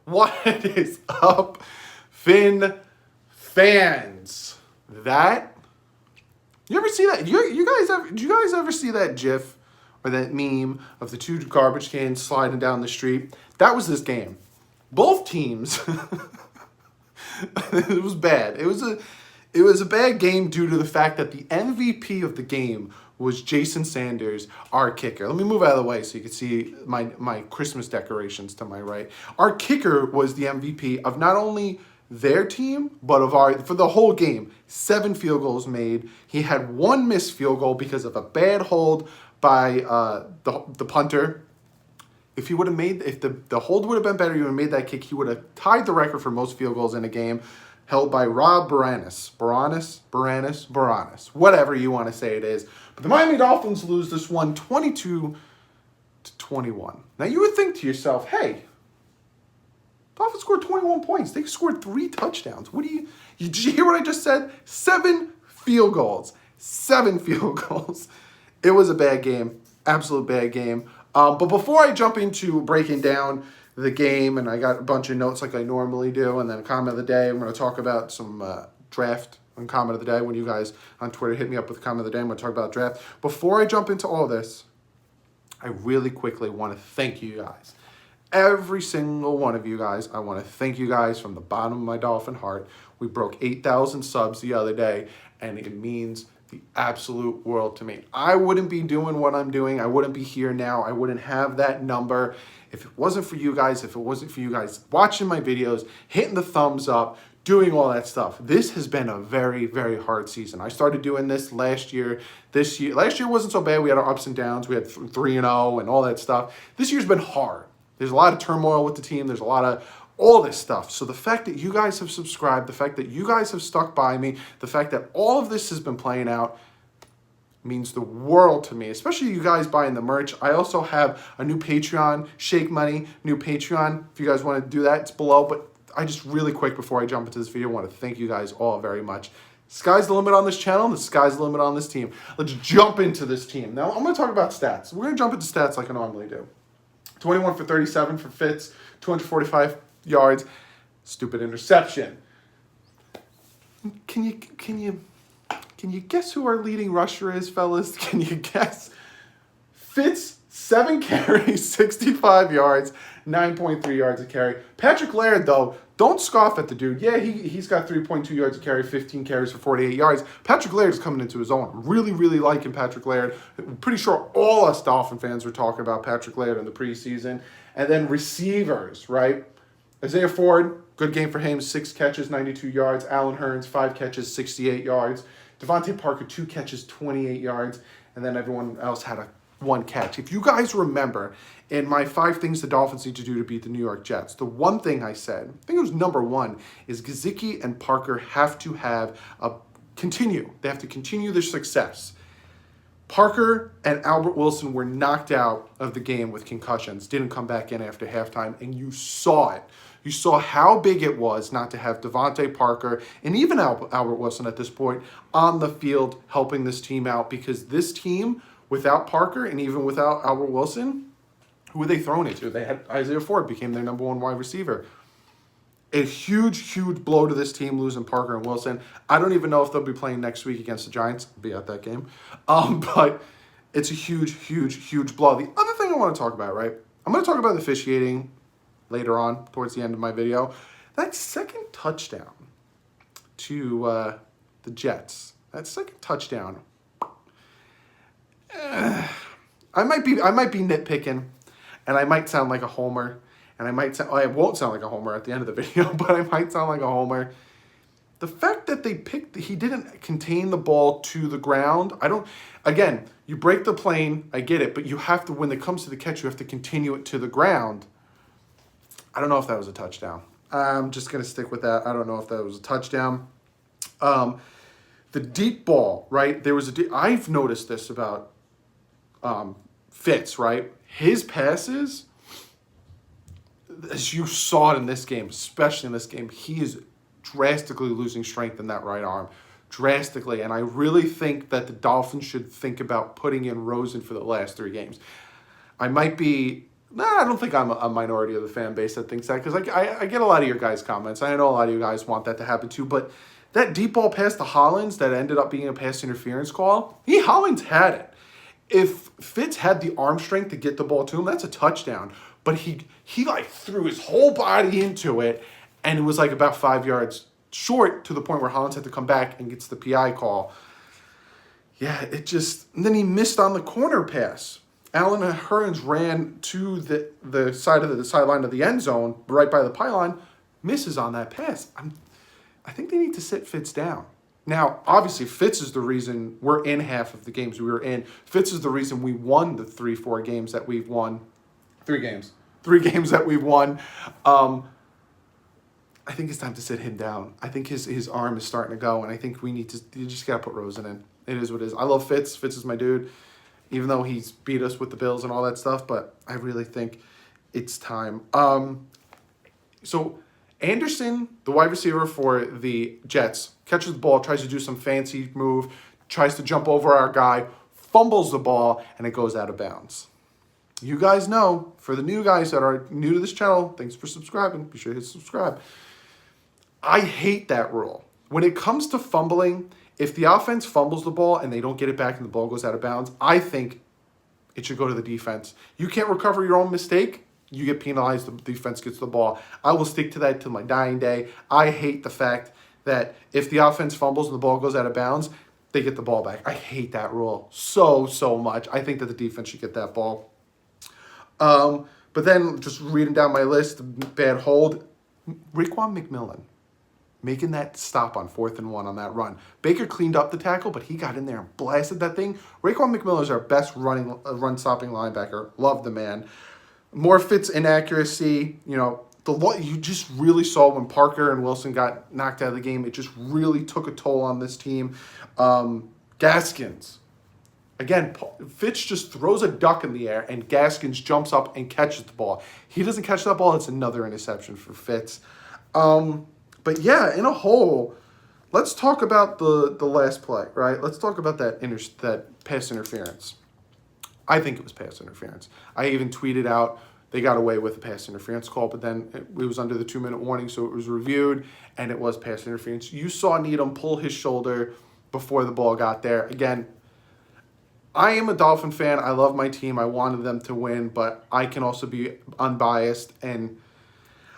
What is up, Finn fans? You ever see that? Did you guys ever see that GIF or that meme of the two garbage cans sliding down the street? That was this game. Both teams. It was bad. It was a bad game due to the fact that the MVP of the game was Jason Sanders, our kicker. Let me move out of the way so you can see my Christmas decorations to my right. Our kicker was the MVP of not only their team, but for the whole game. 7 field goals made. He had 1 missed field goal because of a bad hold by the punter. If the hold would have been better, he would have made that kick. He would have tied the record for most field goals in a game, held by Rob Baranis, whatever you want to say it is. But the Miami Dolphins lose this one 22-21. Now you would think to yourself, hey, Dolphins scored 21 points. They scored 3 touchdowns. Did you hear what I just said? 7 field goals. 7 field goals. It was a bad game. Absolute bad game. But before I jump into breaking down the game, and I got a bunch of notes like I normally do, and then a comment of the day, I'm going to talk about some draft and comment of the day. When you guys on Twitter hit me up with a comment of the day, I'm going to talk about draft. Before I jump into all this, I really quickly want to thank you guys. Every single one of you guys, I want to thank you guys from the bottom of my Dolphin heart. We broke 8,000 subs the other day, and it means the absolute world to me. I wouldn't be doing what I'm doing. I wouldn't be here now. I wouldn't have that number if it wasn't for you guys, watching my videos, hitting the thumbs up, doing all that stuff. This has been a very, very hard season. I started doing this last year. Last year wasn't so bad. We had our ups and downs. We had 3-0 and all that stuff. This year's been hard. There's a lot of turmoil with the team. There's a lot of all this stuff. So the fact that you guys have subscribed, the fact that you guys have stuck by me, the fact that all of this has been playing out means the world to me, especially you guys buying the merch. I also have a new Patreon, Shake Money, new Patreon. If you guys want to do that, it's below. But I just really quick before I jump into this video, want to thank you guys all very much. Sky's the limit on this channel, and the sky's the limit on this team. Let's jump into this team. Now, I'm going to talk about stats. We're going to jump into stats like I normally do. 21 for 37 for Fitz, 245 yards, stupid interception. Can you guess who our leading rusher is, fellas? Can you guess? Fitz, 7 carries, 65 yards, 9.3 yards a carry. Patrick Laird, though, don't scoff at the dude. Yeah, he's got 3.2 yards a carry, 15 carries for 48 yards. Patrick Laird is coming into his own. Really, really liking Patrick Laird. I'm pretty sure all us Dolphin fans were talking about Patrick Laird in the preseason. And then receivers, right? Isaiah Ford, good game for him, 6 catches, 92 yards. Allen Hurns, 5 catches, 68 yards. Devontae Parker, 2 catches, 28 yards. And then everyone else had 1 catch. If you guys remember, in my 5 things the Dolphins need to do to beat the New York Jets, the one thing I said, I think it was number 1, is Gesicki and Parker have to continue. They have to continue their success. Parker and Albert Wilson were knocked out of the game with concussions, didn't come back in after halftime, and you saw it. You saw how big it was not to have Devontae Parker and even Albert Wilson at this point on the field helping this team out, because this team, without Parker and even without Albert Wilson, who were they throwing it to? They had Isaiah Ford became their number 1 wide receiver. A huge, huge blow to this team, losing Parker and Wilson. I don't even know if they'll be playing next week against the Giants. I'll be at that game. But it's a huge, huge, huge blow. The other thing I want to talk about, right? I'm going to talk about the officiating later on, towards the end of my video. That second touchdown to the Jets, that second touchdown, I might be nitpicking, and I might sound like a homer, and I won't sound like a homer at the end of the video, but I might sound like a homer. The fact that he didn't contain the ball to the ground, again, you break the plane, I get it, but you have to, when it comes to the catch, you have to continue it to the ground. I don't know if that was a touchdown. I'm just going to stick with that. I don't know if that was a touchdown. The deep ball, right? I've noticed this about Fitz, right? His passes, as you saw it in this game, especially in this game, he is drastically losing strength in that right arm. Drastically. And I really think that the Dolphins should think about putting in Rosen for the last 3 games. I might be I don't think I'm a minority of the fan base that thinks that, because I get a lot of your guys' comments. I know a lot of you guys want that to happen too, but that deep ball pass to Hollins that ended up being a pass interference call, Hollins had it. If Fitz had the arm strength to get the ball to him, that's a touchdown. But he like threw his whole body into it, and it was like about 5 yards short, to the point where Hollins had to come back and gets the PI call. Yeah, and then he missed on the corner pass. Allen Hurns ran to the sideline of the end zone, right by the pylon, misses on that pass. I think they need to sit Fitz down. Now, obviously, Fitz is the reason we're in half of the games we were in. Fitz is the reason we won the 3-4 games that we've won. 3 games. 3 games that we've won. I think it's time to sit him down. I think his arm is starting to go, and I think you just got to put Rosen in. It is what it is. I love Fitz. Fitz is my dude, even though he's beat us with the Bills and all that stuff, but I really think it's time. So Anderson, the wide receiver for the Jets, catches the ball, tries to do some fancy move, tries to jump over our guy, fumbles the ball, and it goes out of bounds. You guys know, for the new guys that are new to this channel, thanks for subscribing. Be sure to hit subscribe. I hate that rule. When it comes to fumbling, if the offense fumbles the ball and they don't get it back and the ball goes out of bounds, I think it should go to the defense. You can't recover your own mistake, you get penalized, the defense gets the ball. I will stick to that till my dying day. I hate the fact that if the offense fumbles and the ball goes out of bounds, they get the ball back. I hate that rule so much. I think that the defense should get that ball. But then, just reading down my list, bad hold, Raekwon McMillan making that stop on 4th and 1 on that run. Baker cleaned up the tackle, but he got in there and blasted that thing. Raekwon McMillan is our best run-stopping linebacker. Love the man. More Fitz inaccuracy. You just really saw when Parker and Wilson got knocked out of the game, it just really took a toll on this team. Gaskins. Again, Fitz just throws a duck in the air, and Gaskins jumps up and catches the ball. He doesn't catch that ball. It's another interception for Fitz. But yeah, in a whole, let's talk about the last play, right? Let's talk about that pass interference. I think it was pass interference. I even tweeted out they got away with a pass interference call, but then it was under the 2-minute warning, so it was reviewed, and it was pass interference. You saw Needham pull his shoulder before the ball got there. Again, I am a Dolphin fan. I love my team. I wanted them to win, but I can also be unbiased, and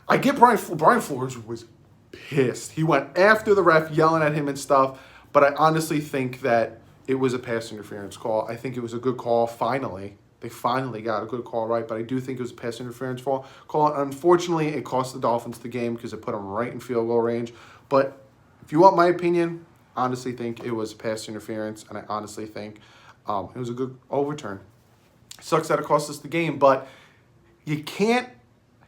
I get Brian Flores was pissed. He went after the ref, yelling at him and stuff, but I honestly think that it was a pass interference call. I think it was a good call, finally. They finally got a good call right, but I do think it was a pass interference call. Unfortunately, it cost the Dolphins the game because it put them right in field goal range. But if you want my opinion, I honestly think it was pass interference, and I honestly think it was a good overturn. Sucks that it cost us the game, but you can't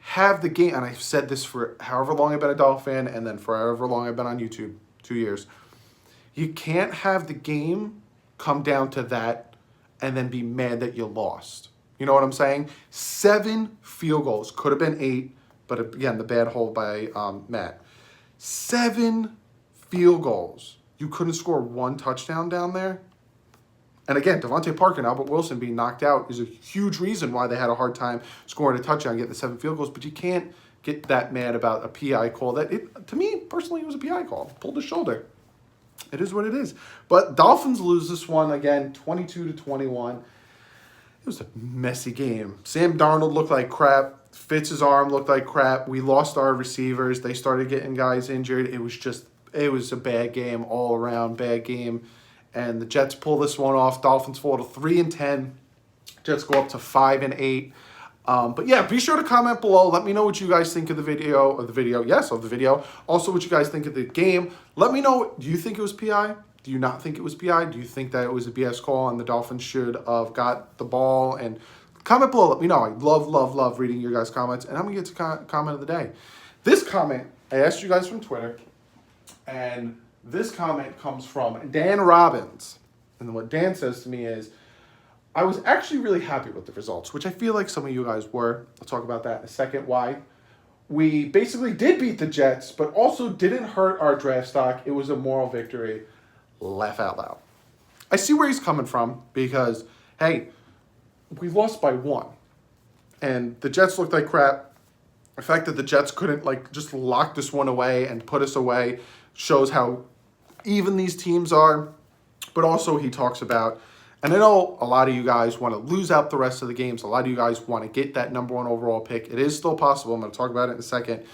have the game, and I've said this for however long I've been a Dolphin fan, and then for however long I've been on YouTube, 2 years. You can't have the game come down to that and then be mad that you lost. You know what I'm saying? 7 field goals. Could have been 8, but again, the bad hold by Matt. 7 field goals. You couldn't score 1 touchdown down there? And again, Devontae Parker and Albert Wilson being knocked out is a huge reason why they had a hard time scoring a touchdown and getting the 7 field goals, but you can't get that mad about a PI call. To me, personally, it was a PI call. Pulled his shoulder. It is what it is. But Dolphins lose this one again, 22-21. It was a messy game. Sam Darnold looked like crap. Fitz's arm looked like crap. We lost our receivers. They started getting guys injured. It was a bad game all around, bad game. And the Jets pull this one off. Dolphins fall to 3-10. Jets go up to 5-8. But yeah, be sure to comment below. Let me know what you guys think of the video. Also, what you guys think of the game. Let me know, do you think it was PI? Do you not think it was PI? Do you think that it was a BS call and the Dolphins should have got the ball? And comment below. Let me know. I love reading your guys' comments. And I'm going to get to comment of the day. This comment, I asked you guys from Twitter. And this comment comes from Dan Robbins. And what Dan says to me is, I was actually really happy with the results, which I feel like some of you guys were. I'll talk about that in a second. Why? We basically did beat the Jets, but also didn't hurt our draft stock. It was a moral victory. Laugh out loud. I see where he's coming from because, hey, we lost by 1. and the Jets looked like crap. The fact that the Jets couldn't like just lock this one away and put us away shows how even these teams are. But also he talks about, and I know a lot of you guys want to lose out the rest of the games. A lot of you guys want to get that number 1 overall pick. It is still possible. I'm going to talk about it in a second.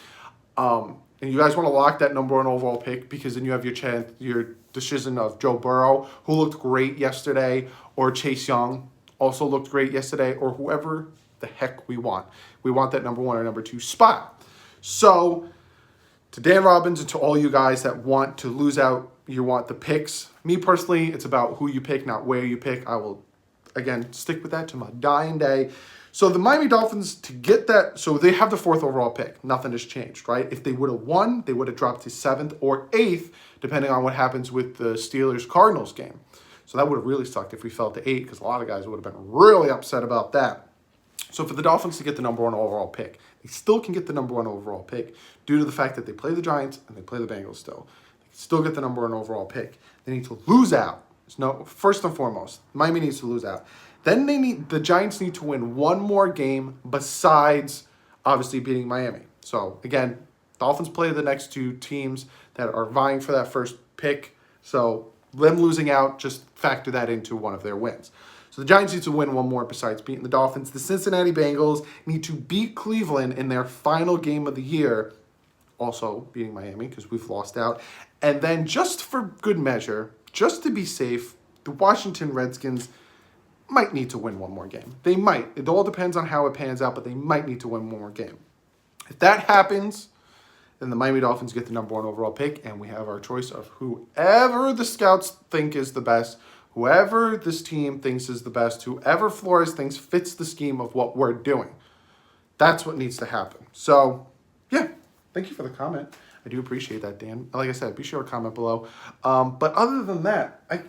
And you guys want to lock that number 1 overall pick because then you have your decision of Joe Burrow, who looked great yesterday, or Chase Young, also looked great yesterday, or whoever the heck we want. We want that number 1 or number 2 spot. So to Dan Robbins and to all you guys that want to lose out, you want the picks. Me personally, it's about who you pick, not where you pick. I will, again, stick with that to my dying day. So the Miami Dolphins, to get that, so they have the 4th overall pick. Nothing has changed, right? If they would have won, they would have dropped to 7th or 8th, depending on what happens with the Steelers-Cardinals game. So that would have really sucked if we fell to 8, because a lot of guys would have been really upset about that. So for the Dolphins to get the number 1 overall pick, they still can get the number 1 overall pick due to the fact that they play the Giants and they play the Bengals still. They can still get the number 1 overall pick. They need to lose out. First and foremost, Miami needs to lose out. Then the Giants need to win one more game besides obviously beating Miami. So again, Dolphins play the next 2 teams that are vying for that first pick. So them losing out, just factor that into one of their wins. So the Giants need to win one more besides beating the Dolphins. The Cincinnati Bengals need to beat Cleveland in their final game of the year, also beating Miami because we've lost out. And then just for good measure, just to be safe, the Washington Redskins might need to win one more game. They might. It all depends on how it pans out, but they might need to win one more game. If that happens, then the Miami Dolphins get the number 1 overall pick, and we have our choice of whoever the scouts think is the best, whoever this team thinks is the best, whoever Flores thinks fits the scheme of what we're doing. That's what needs to happen. So, yeah, thank you for the comment. I do appreciate that, Dan. Like I said, be sure to comment below. But other than that, I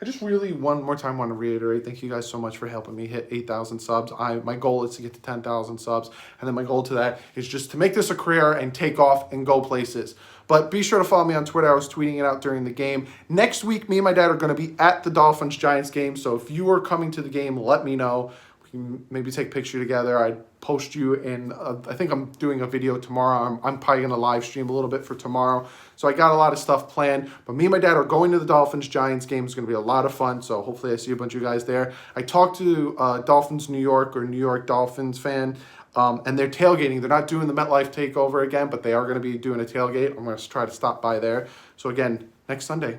just really one more time want to reiterate, thank you guys so much for helping me hit 8,000 subs. My goal is to get to 10,000 subs. And then my goal to that is just to make this a career and take off and go places. But be sure to follow me on Twitter. I was tweeting it out during the game. Next week, me and my dad are going to be at the Dolphins-Giants game. So if you are coming to the game, let me know. We can maybe take a picture together. I'd post you in, I think I'm doing a video tomorrow. I'm probably going to live stream a little bit for tomorrow. So I got a lot of stuff planned. But me and my dad are going to the Dolphins-Giants game. It's going to be a lot of fun. So hopefully I see a bunch of you guys there. I talked to Dolphins New York or New York Dolphins fan. And they're tailgating. They're not doing the MetLife takeover again, but they are going to be doing a tailgate. I'm going to try to stop by there. So again, next Sunday,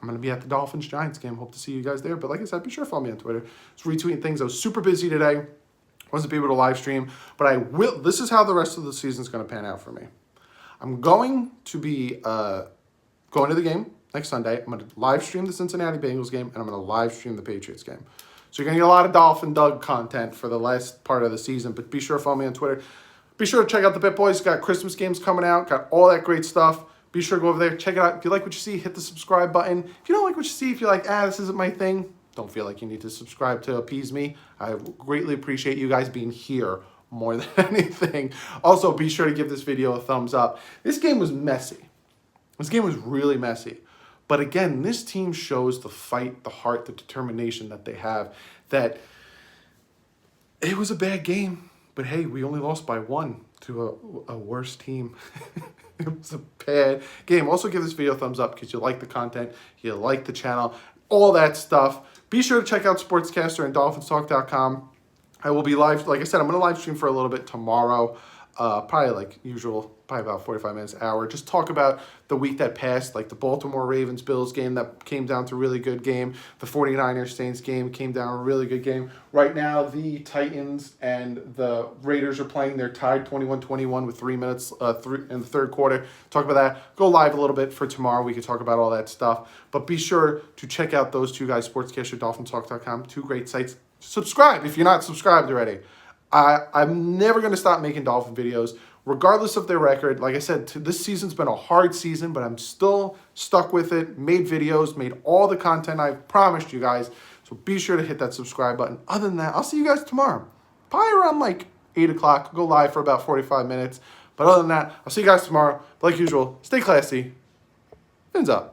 I'm going to be at the Dolphins-Giants game. Hope to see you guys there. But like I said, be sure to follow me on Twitter. I was retweeting things. I was super busy today. Wasn't able to live stream. But I will. This is how the rest of the season is going to pan out for me. I'm going to be going to the game next Sunday. I'm going to live stream the Cincinnati Bengals game, and I'm going to live stream the Patriots game. So you're going to get a lot of Dolphin Doug content for the last part of the season. But be sure to follow me on Twitter. Be sure to check out the Bit Boys. Got Christmas games coming out. Got all that great stuff. Be sure to go over there. Check it out. If you like what you see, hit the subscribe button. If you don't like what you see, if you're like, this isn't my thing, don't feel like you need to subscribe to appease me. I greatly appreciate you guys being here more than anything. Also, be sure to give this video a thumbs up. This game was messy. This game was really messy. But again, this team shows the fight, the heart, the determination that they have. That it was a bad game, but hey, we only lost by 1 to a worse team. It was a bad game. Also, give this video a thumbs up because you like the content, you like the channel, all that stuff. Be sure to check out Sportscaster and DolphinsTalk.com. I will be live. Like I said, I'm going to live stream for a little bit tomorrow. Probably like usual, probably about 45 minutes, hour. Just talk about the week that passed, like the Baltimore Ravens-Bills game that came down to a really good game. The 49ers-Saints game came down a really good game. Right now, the Titans and the Raiders are playing. They're tied 21-21 with 3 minutes in the third quarter. Talk about that. Go live a little bit for tomorrow. We can talk about all that stuff. But be sure to check out those 2 guys, Sportscaster, DolphinsTalk.com, 2 great sites. Subscribe if you're not subscribed already. I'm never going to stop making Dolphin videos, regardless of their record. Like I said, this season's been a hard season, but I'm still stuck with it. Made videos, made all the content I promised you guys. So be sure to hit that subscribe button. Other than that, I'll see you guys tomorrow. Probably around like 8 o'clock. I'll go live for about 45 minutes. But other than that, I'll see you guys tomorrow. Like usual, stay classy. Fins up.